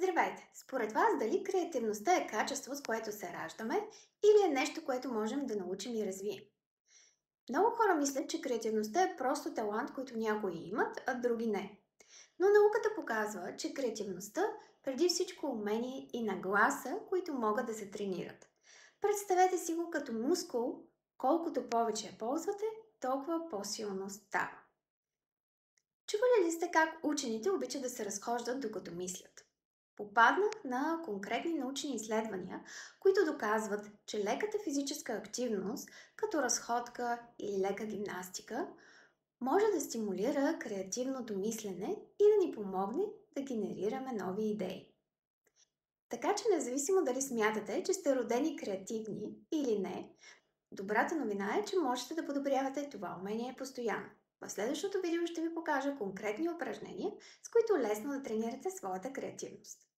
Здравейте! Според вас дали креативността е качество, с което се раждаме, или е нещо, което можем да научим и развием? Много хора мислят, че креативността е просто талант, който някои имат, а други не. Но науката показва, че креативността преди всичко умение и нагласа, които могат да се тренират. Представете си го като мускул, колкото повече я ползвате, толкова по-силно става. Чували ли сте как учените обичат да се разхождат докато мислят? Попаднах на конкретни научни изследвания, които доказват, че леката физическа активност, като разходка или лека гимнастика, може да стимулира креативното мислене и да ни помогне да генерираме нови идеи. Така че независимо дали смятате, че сте родени креативни или не, добрата новина е, че можете да подобрявате това умение постоянно. В следващото видео ще ви покажа конкретни упражнения, с които лесно да тренирате своята креативност.